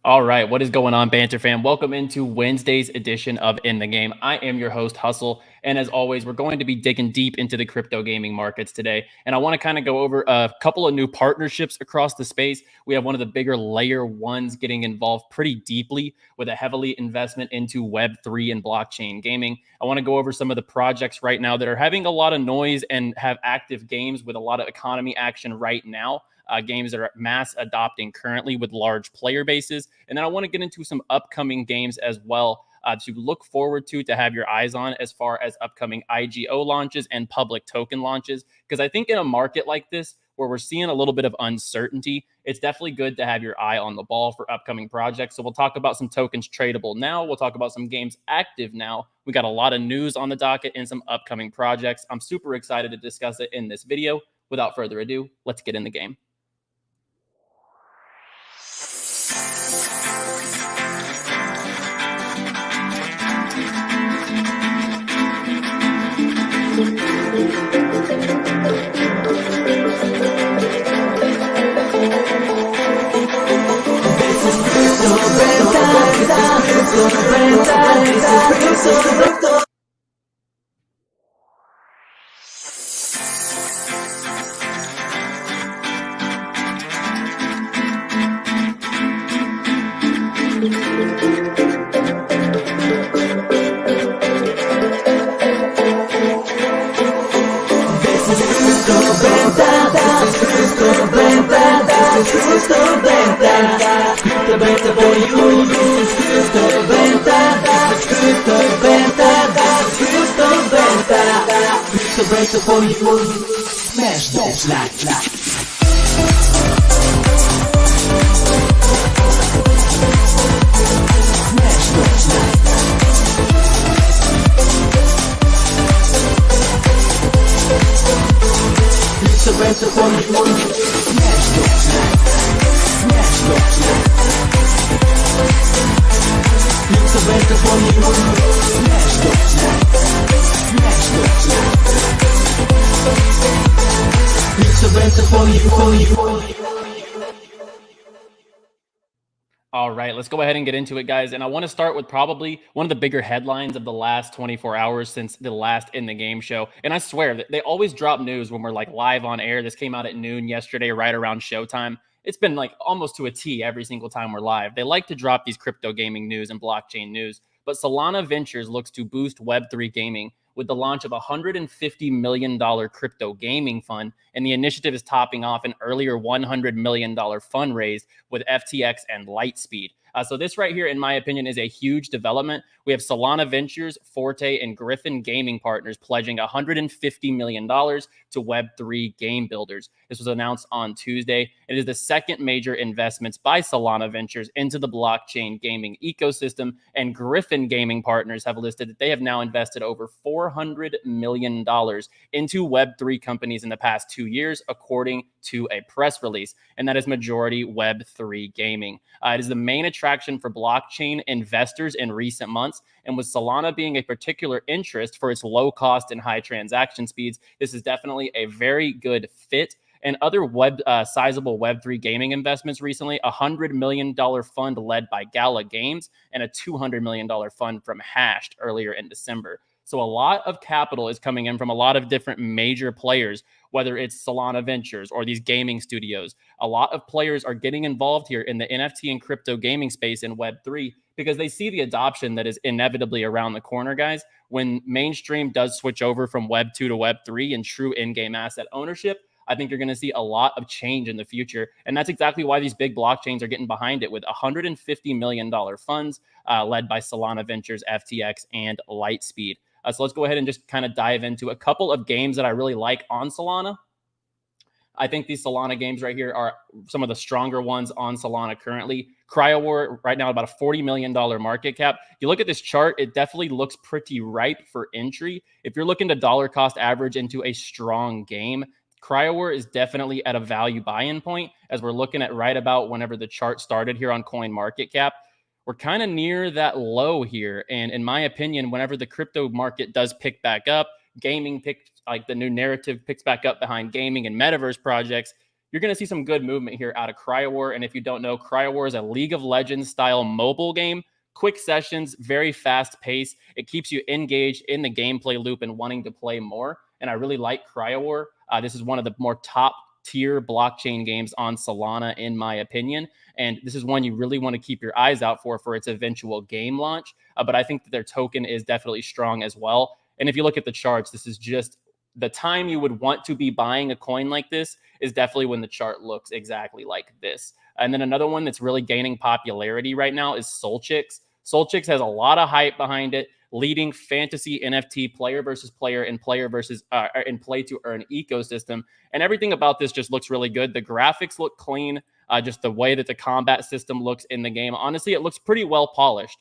All right, what is going on, Banter fam? Welcome into Wednesday's edition of In the Game. I am your host, Hustle, and as always, we're going to be digging deep into the crypto gaming markets today. And I want to kind of go over a couple of new partnerships across the space. We have one of the bigger layer ones getting involved pretty deeply with a heavily investment into Web3 and blockchain gaming. I want to go over some of the projects right now that are having a lot of noise and have active games with a lot of economy action right now. Games that are mass adopting currently with large player bases. And then I want to get into some upcoming games as well to look forward to have your eyes on as far as upcoming IGO launches and public token launches. Because I think in a market like this, where we're seeing a little bit of uncertainty, it's definitely good to have your eye on the ball for upcoming projects. So we'll talk about some tokens tradable now. We'll talk about some games active now. We got a lot of news on the docket and some upcoming projects. I'm super excited to discuss it in this video. Without further ado, let's get in the game. For you, smash those like. Smash those like. It's a better for you, smash those like. Smash those like. It's a better for you, smash those like. Smash those like. It's a better for you. All right, let's go ahead and get into it, guys. And I want to start with probably one of the bigger headlines of the last 24 hours since the last In the Game show. And I swear that they always drop news when we're like live on air. This came out at noon yesterday, right around showtime. It's been like almost to a T every single time we're live. They like to drop these crypto gaming news and blockchain news. But Solana Ventures looks to boost Web3 gaming with the launch of a $150 million crypto gaming fund. And the initiative is topping off an earlier $100 million fundraise with FTX and Lightspeed. So this right here, in my opinion, is a huge development. We have Solana Ventures, Forte, and Griffin Gaming Partners pledging $150 million to Web3 game builders. This was announced on Tuesday. It is the second major investments by Solana Ventures into the blockchain gaming ecosystem, and Griffin Gaming Partners have listed that they have now invested over $400 million into Web3 companies in the past 2 years, according to a press release, and that is majority Web3 gaming. It is the main attraction for blockchain investors in recent months, and with Solana being a particular interest for its low cost and high transaction speeds, this is definitely a very good fit. And other sizable Web3 gaming investments recently, a $100 million fund led by Gala Games and a $200 million fund from Hashed earlier in December. So a lot of capital is coming in from a lot of different major players, whether it's Solana Ventures or these gaming studios. A lot of players are getting involved here in the NFT and crypto gaming space in Web3 because they see the adoption that is inevitably around the corner, guys. When mainstream does switch over from Web2 to Web3 and true in-game asset ownership, I think you're going to see a lot of change in the future. And that's exactly why these big blockchains are getting behind it with $150 million funds led by Solana Ventures, FTX, and Lightspeed. So let's go ahead and just kind of dive into a couple of games that I really like on Solana. I think these Solana games right here are some of the stronger ones on Solana currently. CryoWar right now about a $40 million market cap. You look at this chart, it definitely looks pretty ripe for entry. If you're looking to dollar cost average into a strong game, CryoWar is definitely at a value buy-in point, as we're looking at right about whenever the chart started here on CoinMarketCap. We're kind of near that low here. And in my opinion, whenever the crypto market does pick back up, gaming the new narrative picks back up behind gaming and metaverse projects, you're going to see some good movement here out of CryoWar. And if you don't know, CryoWar is a League of Legends style mobile game. Quick sessions, very fast pace. It keeps you engaged in the gameplay loop and wanting to play more. And I really like CryoWar. This is one of the more top tier blockchain games on Solana, in my opinion. And this is one you really want to keep your eyes out for its eventual game launch. But I think that their token is definitely strong as well. And if you look at the charts, this is just the time you would want to be buying a coin like this is definitely when the chart looks exactly like this. And then another one that's really gaining popularity right now is SolChicks. SolChicks has a lot of hype behind it, leading fantasy NFT player versus player and player versus in play to earn ecosystem. And everything about this just looks really good. The graphics look clean, just the way that the combat system looks in the game. Honestly, it looks pretty well polished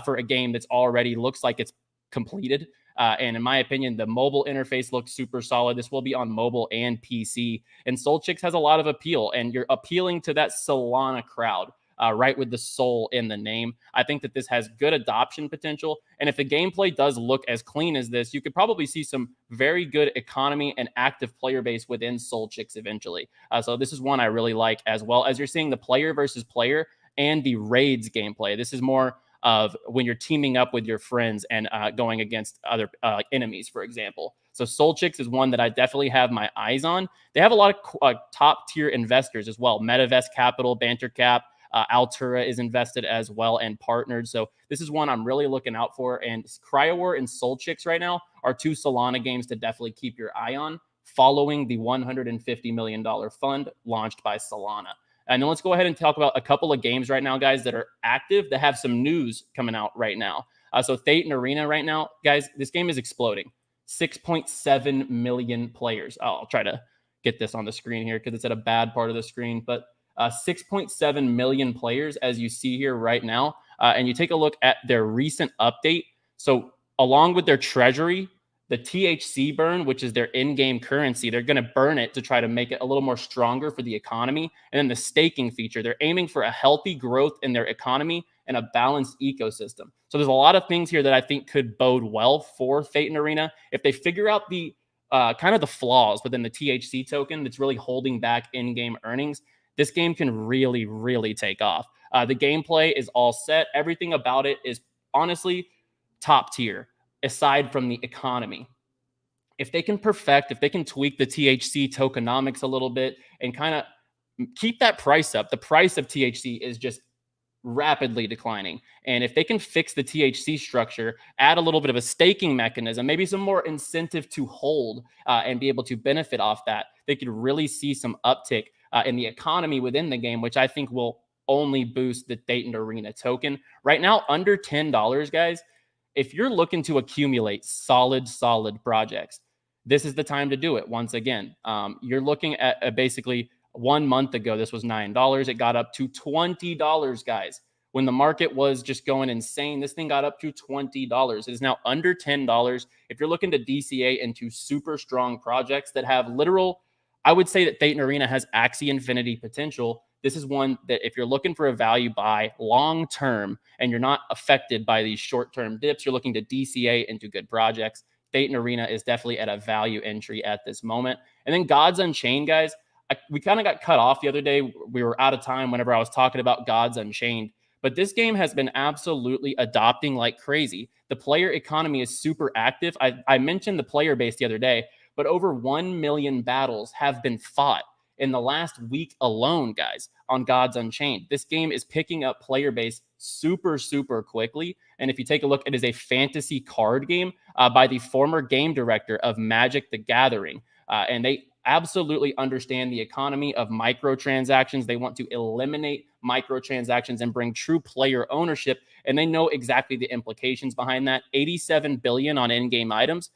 for a game that's already looks like it's completed. And in my opinion, the mobile interface looks super solid. This will be on mobile and PC. And SolChicks has a lot of appeal, and you're appealing to that Solana crowd, right with the soul in the name. I think that this has good adoption potential. And if the gameplay does look as clean as this, you could probably see some very good economy and active player base within SolChicks eventually. So this is one I really like, as well as you're seeing the player versus player and the raids gameplay. This is more of when you're teaming up with your friends and going against other enemies, for example. So SolChicks is one that I definitely have my eyes on. They have a lot of top tier investors as well. MetaVest Capital, Banter Cap, Altura is invested as well and partnered. So this is one I'm really looking out for. And CryoWar and SolChicks right now are two Solana games to definitely keep your eye on, following the $150 million fund launched by Solana. And then let's go ahead and talk about a couple of games right now, guys, that are active, that have some news coming out right now. So Thetan Arena right now, guys, this game is exploding. 6.7 million players. I'll try to get this on the screen here because it's at a bad part of the screen. But 6.7 million players, as you see here right now. And you take a look at their recent update. So along with their treasury, the THC burn, which is their in-game currency, they're going to burn it to try to make it a little more stronger for the economy. And then the staking feature, they're aiming for a healthy growth in their economy and a balanced ecosystem. So there's a lot of things here that I think could bode well for Thetan Arena. If they figure out the kind of the flaws within the THC token that's really holding back in-game earnings, this game can really, really take off. The gameplay is all set. Everything about it is honestly top tier, aside from the economy. If they can tweak the THC tokenomics a little bit and kind of keep that price up, the price of THC is just rapidly declining. And if they can fix the THC structure, add a little bit of a staking mechanism, maybe some more incentive to hold and be able to benefit off that, they could really see some uptick in the economy within the game, which I think will only boost the Thetan Arena token. Right now, under $10, guys. If you're looking to accumulate solid projects, this is the time to do it. Once again, you're looking at basically 1 month ago, this was $9. It got up to $20, guys. When the market was just going insane, this thing got up to $20. It is now under $10. If you're looking to DCA into super strong projects that have literal, I would say that Thetan Arena has Axie Infinity potential. This is one that if you're looking for a value buy long term and you're not affected by these short term dips, you're looking to DCA into good projects, Thetan Arena is definitely at a value entry at this moment. And then Gods Unchained, guys, we kind of got cut off the other day. We were out of time whenever I was talking about Gods Unchained. But this game has been absolutely adopting like crazy. The player economy is super active. I mentioned the player base the other day, but over 1 million battles have been fought in the last week alone, guys, on Gods Unchained. This game is picking up player base super quickly. And if you take a look, it is a fantasy card game by the former game director of Magic the Gathering. And they absolutely understand the economy of microtransactions. They want to eliminate microtransactions and bring true player ownership. And they know exactly the implications behind that. 87 billion on in-game items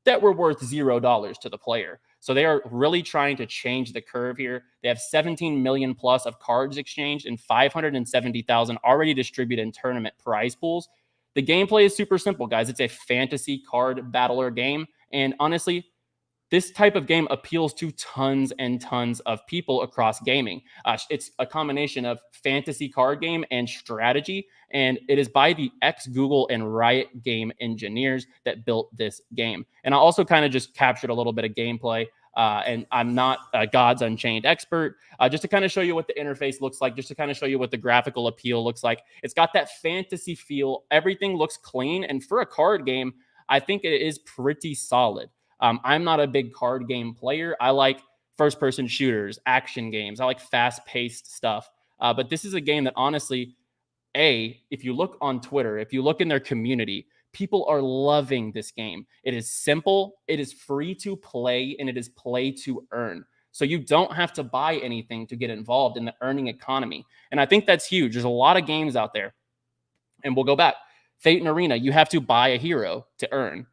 that were worth $0 to the player. So they are really trying to change the curve here. They have 17 million plus of cards exchanged and 570,000 already distributed in tournament prize pools. The gameplay is super simple, guys. It's a fantasy card battler game. And honestly, this type of game appeals to tons and tons of people across gaming. It's a combination of fantasy card game and strategy, and it is by the ex-Google and Riot game engineers that built this game. And I also kind of just captured a little bit of gameplay And I'm not a Gods Unchained expert. Just to kind of show you what the interface looks like, just to kind of show you what the graphical appeal looks like. It's got that fantasy feel. Everything looks clean. And for a card game, I think it is pretty solid. I'm not a big card game player. I like first-person shooters, action games. I like fast-paced stuff. But this is a game that honestly, if you look on Twitter, if you look in their community, people are loving this game. It is simple, it is free to play, and it is play to earn. So you don't have to buy anything to get involved in the earning economy. And I think that's huge. There's a lot of games out there. And we'll go back. Thetan Arena, you have to buy a hero to earn.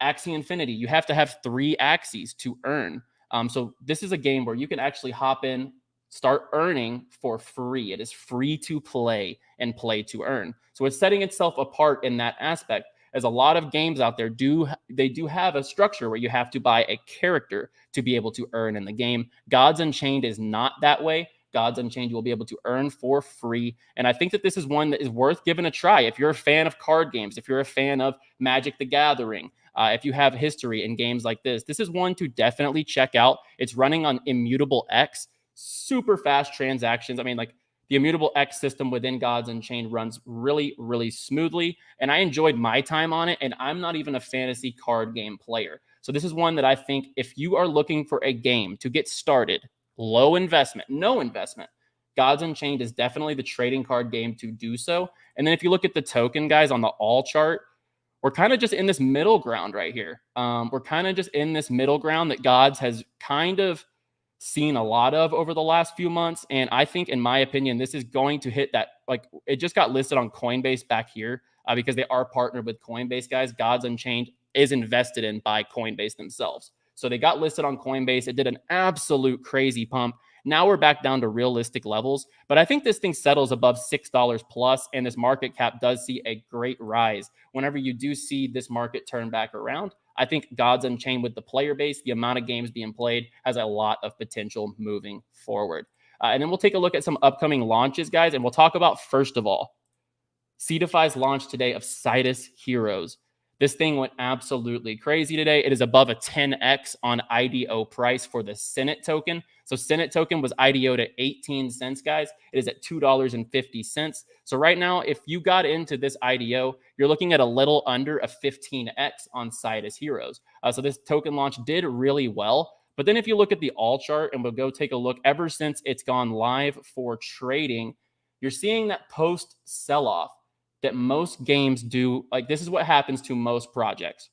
Axie Infinity, you have to have 3 Axies to earn. So this is a game where you can actually hop in, start earning for free. It is free to play and play to earn. So it's setting itself apart in that aspect, as a lot of games out there do have a structure where you have to buy a character to be able to earn in the game. Gods Unchained is not that way. Gods Unchained you will be able to earn for free. And I think that this is one that is worth giving a try. If you're a fan of card games, if you're a fan of Magic the Gathering, if you have history in games like this is one to definitely check out. It's running on ImmutableX. Super fast transactions. I mean, like, the ImmutableX system within Gods Unchained runs really, really smoothly. And I enjoyed my time on it. And I'm not even a fantasy card game player. So this is one that I think if you are looking for a game to get started, low investment, no investment, Gods Unchained is definitely the trading card game to do so. And then if you look at the token, guys, on the all chart, we're kind of just in this middle ground right here. We're kind of just in this middle ground that Gods has kind of seen a lot of over the last few months. And I think, in my opinion, this is going to hit that, like, it just got listed on Coinbase back here because they are partnered with Coinbase, guys. Gods Unchained is invested in by Coinbase themselves. So they got listed on Coinbase. It did an absolute crazy pump. Now we're back down to realistic levels, but I think this thing settles above $6 plus, and this market cap does see a great rise. Whenever you do see this market turn back around, I think Gods Unchained, with the player base, the amount of games being played, has a lot of potential moving forward. And then we'll take a look at some upcoming launches, guys, and we'll talk about, first of all, Seedify's launch today of Sidus Heroes. This thing went absolutely crazy today. It is above a 10x on IDO price for the SENAT token. So SENAT token was IDO'd at 18 cents, guys. It is at $2.50. So right now, if you got into this IDO, you're looking at a little under a 15x on Sidus Heroes. So this token launch did really well. But then if you look at the all chart, and we'll go take a look, ever since it's gone live for trading, you're seeing that post sell-off that most games do. Like, this is what happens to most projects.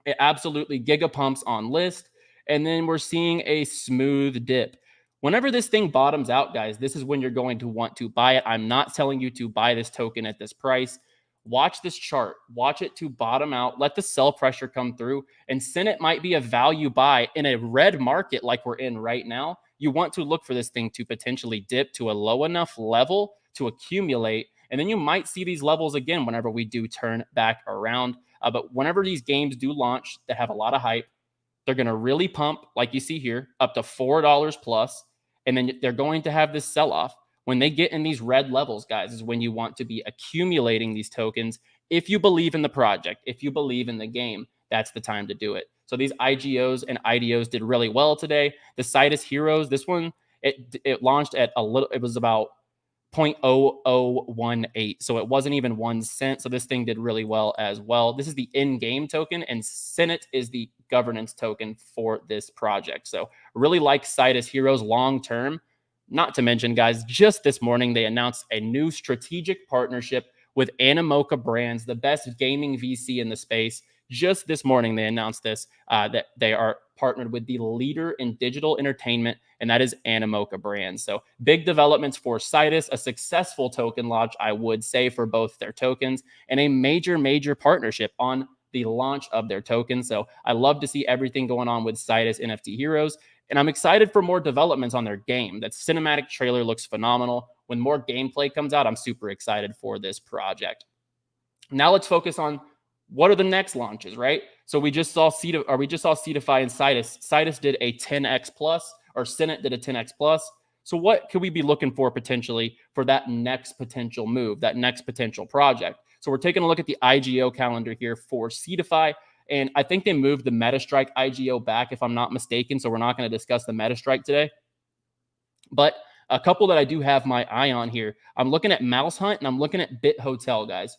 It absolutely gigapumps on list, and then we're seeing a smooth dip. Whenever this thing bottoms out, guys, this is when you're going to want to buy it. I'm not telling you to buy this token at this price. Watch this chart. Watch it to bottom out. Let the sell pressure come through, and SENAT might be a value buy in a red market like we're in right now. You want to look for this thing to potentially dip to a low enough level to accumulate, and then you might see these levels again whenever we do turn back around. But whenever these games do launch that have a lot of hype, they're going to really pump, like you see here, up to $4 plus. And then they're going to have this sell-off. When they get in these red levels, guys, is when you want to be accumulating these tokens. If you believe in the project, if you believe in the game, that's the time to do it. So these IGOs and IDOs did really well today. The Sidus Heroes, this one, it launched at it was about 0.0018. So it wasn't even 1 cent. So this thing did really well as well. This is the in-game token, and SENAT is the governance token for this project. So really like Sidus Heroes long-term. Not to mention, guys, just this morning, they announced a new strategic partnership with Anemoca Brands, the best gaming VC in the space. Just this morning, they announced this, that they are partnered with the leader in digital entertainment, and that is Anemoca Brands. So big developments for Sidus, a successful token launch, I would say, for both their tokens, and a major, major partnership on the launch of their tokens. So I love to see everything going on with Sidus NFT Heroes, and I'm excited for more developments on their game. That cinematic trailer looks phenomenal. When more gameplay comes out, I'm super excited for this project. Now let's focus on what are the next launches, right? So we just saw Seedify and Sidus. Sidus did a 10x plus, or SENAT did a 10x plus. So what could we be looking for potentially for that next potential move, that next potential project? So we're taking a look at the IGO calendar here for Seedify, And I think they moved the MetaStrike IGO back, if I'm not mistaken. So we're not going to discuss the MetaStrike today. But a couple that I do have my eye on here, I'm looking at Mouse Hunt and I'm looking at BHOTEL, guys.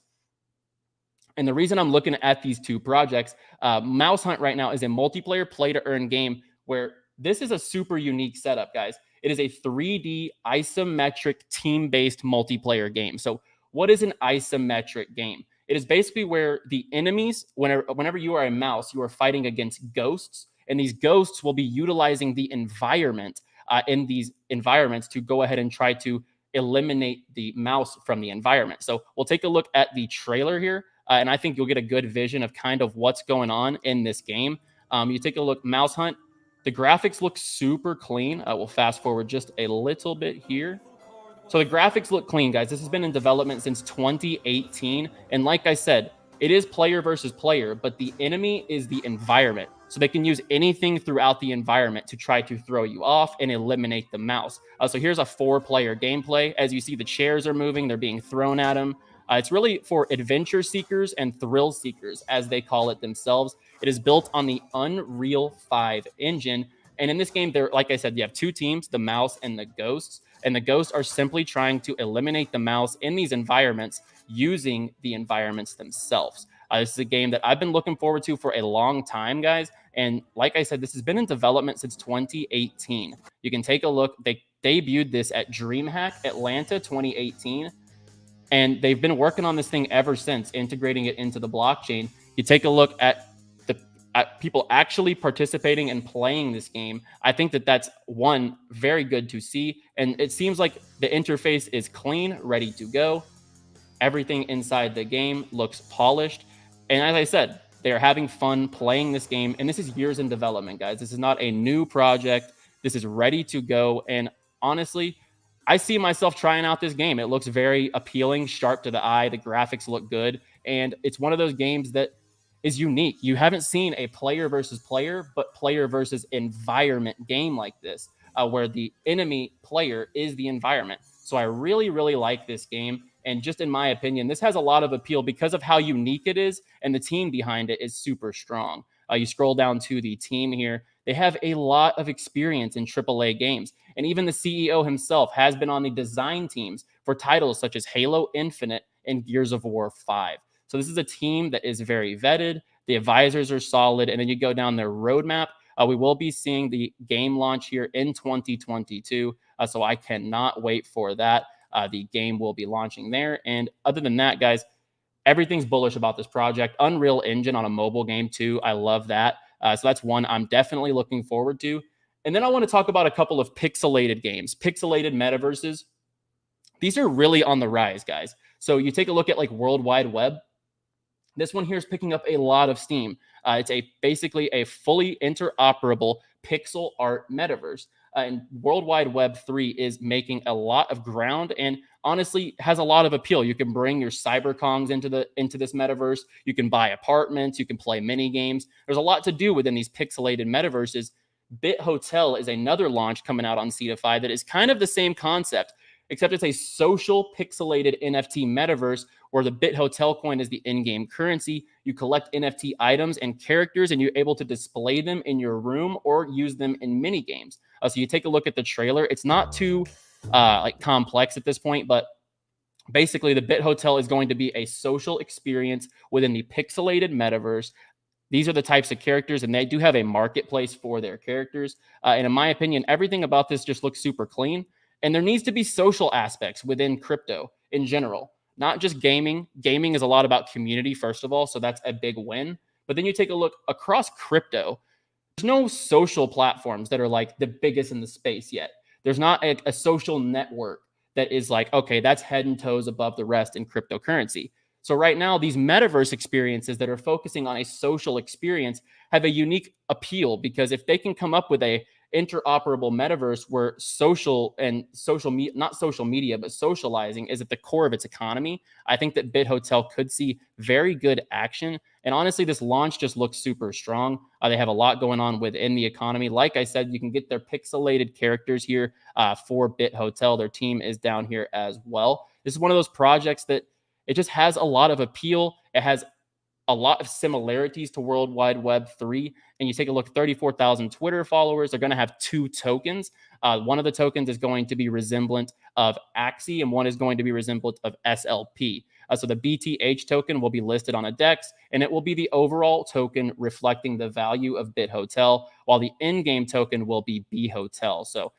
And the reason I'm looking at these two projects, Mouse Hunt right now is a multiplayer play-to-earn game where this is a super unique setup, guys. It is a 3D isometric team-based multiplayer game. So what is an isometric game? It is basically where the enemies, whenever you are a mouse, you are fighting against ghosts, and these ghosts will be utilizing the environment in these environments to go ahead and try to eliminate the mouse from the environment. So we'll take a look at the trailer here, and I think you'll get a good vision of kind of what's going on in this game. You take a look, Mouse Hunt. The graphics look super clean. We'll fast forward just a little bit here. So the graphics look clean, guys. This has been in development since 2018. And like I said, it is player versus player, but the enemy is the environment. So they can use anything throughout the environment to try to throw you off and eliminate the mouse. So here's a 4-player gameplay. As you see, the chairs are moving. They're being thrown at them. It's really for adventure seekers and thrill seekers, as they call it themselves. It is built on the Unreal 5 engine. And in this game, like I said, you have two teams, the mouse and the ghosts. And the ghosts are simply trying to eliminate the mouse in these environments using the environments themselves. This is a game that I've been looking forward to for a long time, guys. And like I said, this has been in development since 2018. You can take a look. They debuted this at DreamHack Atlanta 2018. And they've been working on this thing ever since, integrating it into the blockchain. You take a look at people actually participating and playing this game. I think that that's one, very good to see. And it seems like the interface is clean, ready to go. Everything inside the game looks polished. And as I said, they're having fun playing this game. And this is years in development, guys. This is not a new project. This is ready to go. And honestly, I see myself trying out this game. It looks very appealing, sharp to the eye. The graphics look good. And it's one of those games that is unique. You haven't seen a player versus player, but player versus environment game like this, where the enemy player is the environment. So I really, really like this game. And just in my opinion, this has a lot of appeal because of how unique it is. And the team behind it is super strong. You scroll down to the team here. They have a lot of experience in AAA games. And even the CEO himself has been on the design teams for titles such as Halo Infinite and Gears of War 5. So this is a team that is very vetted. The advisors are solid. And then you go down their roadmap. We will be seeing the game launch here in 2022. So I cannot wait for that. The game will be launching there. And other than that, guys, everything's bullish about this project. Unreal Engine on a mobile game too. I love that. So that's one I'm definitely looking forward to. And then I want to talk about a couple of pixelated games, pixelated metaverses. These are really on the rise, guys. So you take a look at like World Wide Web. This one here is picking up a lot of steam. It's basically a fully interoperable pixel art metaverse. And World Wide Web 3 is making a lot of ground and honestly has a lot of appeal. You can bring your cyberkongs into this metaverse. You can buy apartments. You can play mini games. There's a lot to do within these pixelated metaverses. BHOTEL is another launch coming out on Seedify that is kind of the same concept, except it's a social pixelated NFT metaverse where the BHOTEL coin is the in-game currency. You collect NFT items and characters, and you're able to display them in your room or use them in mini games. So you take a look at the trailer. It's not too complex at this point, but basically the BHOTEL is going to be a social experience within the pixelated metaverse. These are the types of characters, and they do have a marketplace for their characters. And in my opinion, everything about this just looks super clean. And there needs to be social aspects within crypto in general, not just gaming. Gaming is a lot about community, first of all, so that's a big win. But then you take a look across crypto. There's no social platforms that are like the biggest in the space yet. There's not a social network that is like, okay, that's head and toes above the rest in cryptocurrency. So right now, these metaverse experiences that are focusing on a social experience have a unique appeal because if they can come up with a interoperable metaverse where not social media, but socializing is at the core of its economy, I think that BHOTEL could see very good action. And honestly, this launch just looks super strong. They have a lot going on within the economy. Like I said, you can get their pixelated characters here for BHOTEL. Their team is down here as well. This is one of those projects that it just has a lot of appeal. It has a lot of similarities to World Wide Web 3. And you take a look, 34,000 Twitter followers. They're going to have 2 tokens. One of the tokens is going to be resemblant of Axie, and one is going to be resemblant of SLP. So the BTH token will be listed on a DEX, and it will be the overall token reflecting the value of BitHOTEL, while the in-game token will be BHOTEL. So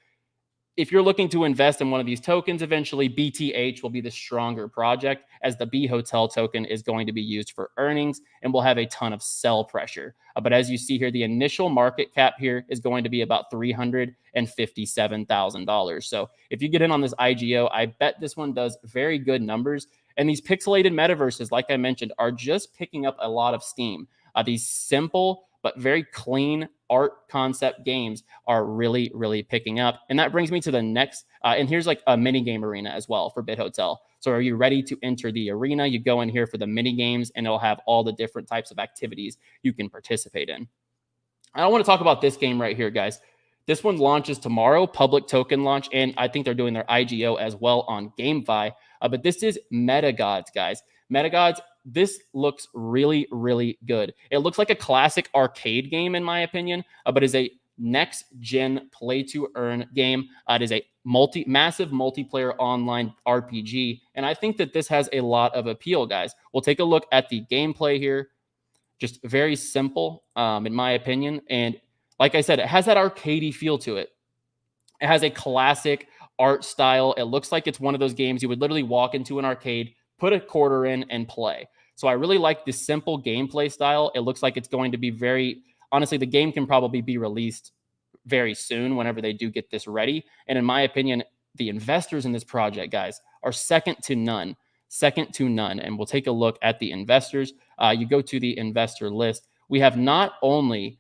if you're looking to invest in one of these tokens, eventually BTH will be the stronger project, as the BHOTEL token is going to be used for earnings and will have a ton of sell pressure. But as you see here, the initial market cap here is going to be about $357,000. So if you get in on this IGO, I bet this one does very good numbers. And these pixelated metaverses, like I mentioned, are just picking up a lot of steam. These simple but very clean art concept games are really, really picking up. And that brings me to the next, and here's like a mini game arena as well for BitHOTEL. So are you ready to enter the arena? You go in here for the mini games, and it'll have all the different types of activities you can participate in. I want to talk about this game right here, guys. This one launches tomorrow, public token launch, and I think they're doing their IGO as well on GameFi. But this is MetaGods, guys. MetaGods, this looks really, really good. It looks like a classic arcade game, in my opinion, but is a next-gen play-to-earn game. It is a massive multiplayer online RPG, and I think that this has a lot of appeal, guys. We'll take a look at the gameplay here. Just very simple, in my opinion, and like I said, it has that arcadey feel to it. It has a classic art style. It looks like it's one of those games you would literally walk into an arcade, put a quarter in, and play. So I really like this simple gameplay style. It looks like it's going to be very, honestly, the game can probably be released very soon whenever they do get this ready. And in my opinion, the investors in this project, guys, are second to none. Second to none. And we'll take a look at the investors. You go to the investor list. We have not only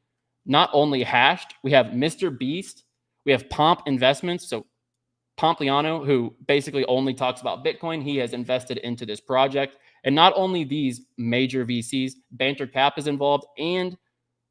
Hashed, we have Mr. Beast, we have Pomp Investments. So Pompliano, who basically only talks about Bitcoin, he has invested into this project. And not only these major VCs, Banter Cap is involved, and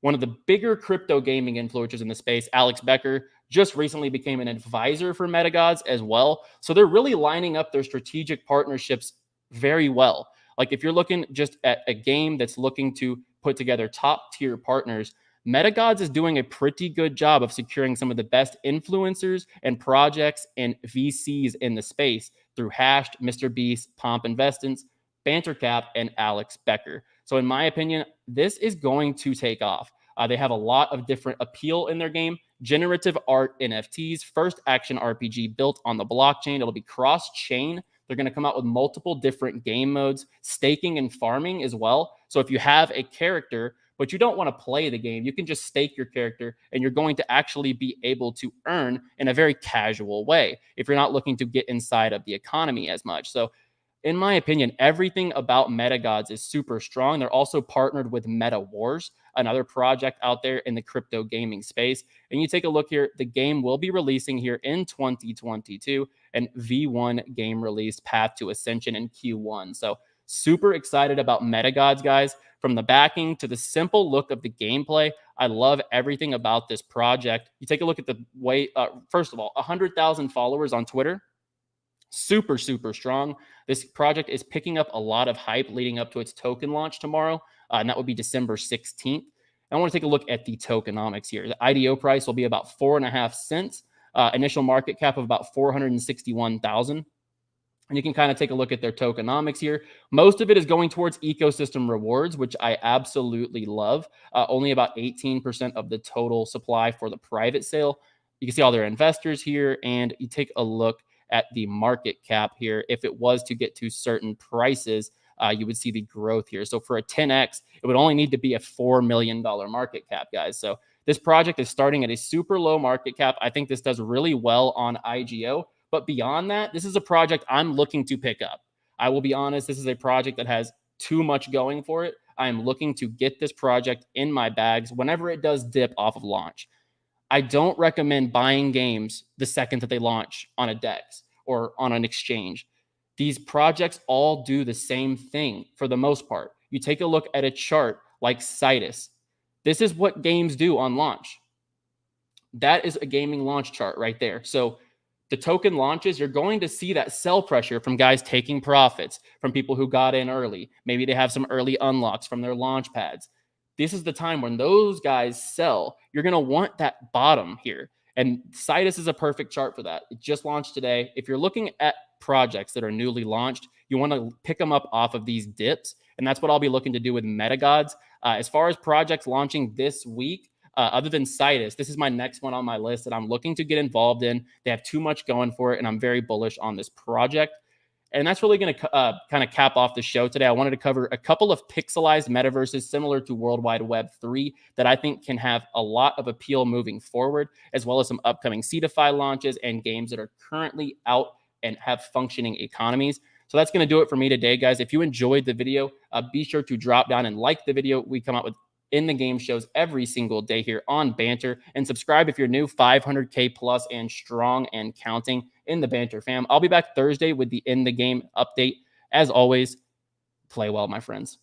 one of the bigger crypto gaming influencers in the space, Alex Becker, just recently became an advisor for MetaGods as well. So they're really lining up their strategic partnerships very well. Like if you're looking just at a game that's looking to put together top tier partners, MetaGods is doing a pretty good job of securing some of the best influencers and projects and VCs in the space through Hashed, Mr. Beast, Pomp Investments, Banter Cap, and Alex Becker. So in my opinion, this is going to take off. They have a lot of different appeal in their game. Generative art NFTs, first action RPG built on the blockchain. It'll be cross-chain. They're going to come out with multiple different game modes, staking and farming as well. So if you have a character, but you don't want to play the game, you can just stake your character, and you're going to actually be able to earn in a very casual way if you're not looking to get inside of the economy as much. So in my opinion, everything about MetaGods is super strong. They're also partnered with MetaWars, another project out there in the crypto gaming space. And you take a look here, the game will be releasing here in 2022, and V1 game release path to ascension in Q1. So super excited about MetaGods, guys. From the backing to the simple look of the gameplay, I love everything about this project. You take a look at the way, first of all, 100,000 followers on Twitter. Super, super strong. This project is picking up a lot of hype leading up to its token launch tomorrow, and that would be December 16th. I want to take a look at the tokenomics here. The IDO price will be about 4.5 cents. Initial market cap of about 461,000. And you can kind of take a look at their tokenomics here. Most of it is going towards ecosystem rewards, which I absolutely love. Only about 18% of the total supply for the private sale. You can see all their investors here, and you take a look at the market cap here. If it was to get to certain prices, you would see the growth here. So for a 10x, it would only need to be a $4 million market cap, guys. So this project is starting at a super low market cap. I think this does really well on IGO. But beyond that, this is a project I'm looking to pick up. I will be honest, this is a project that has too much going for it. I am looking to get this project in my bags whenever it does dip off of launch. I don't recommend buying games the second that they launch on a DEX or on an exchange. These projects all do the same thing for the most part. You take a look at a chart like Sidus. This is what games do on launch. That is a gaming launch chart right there. So the token launches, you're going to see that sell pressure from guys taking profits, from people who got in early. Maybe they have some early unlocks from their launch pads. This is the time when those guys sell. You're going to want that bottom here. And Sidus is a perfect chart for that. It just launched today. If you're looking at projects that are newly launched, you want to pick them up off of these dips. And that's what I'll be looking to do with MetaGods. As far as projects launching this week, other than Sidus, this is my next one on my list that I'm looking to get involved in. They have too much going for it, and I'm very bullish on this project. And that's really going to kind of cap off the show today. I wanted to cover a couple of pixelized metaverses similar to World Wide Web 3 that I think can have a lot of appeal moving forward, as well as some upcoming Seedify launches and games that are currently out and have functioning economies. So that's going to do it for me today, guys. If you enjoyed the video, be sure to drop down and like the video. We come out with in the game shows every single day here on Banter, and subscribe if you're new. 500K plus and strong and counting in the Banter fam. I'll be back Thursday with the in the game update. As always, play well, my friends.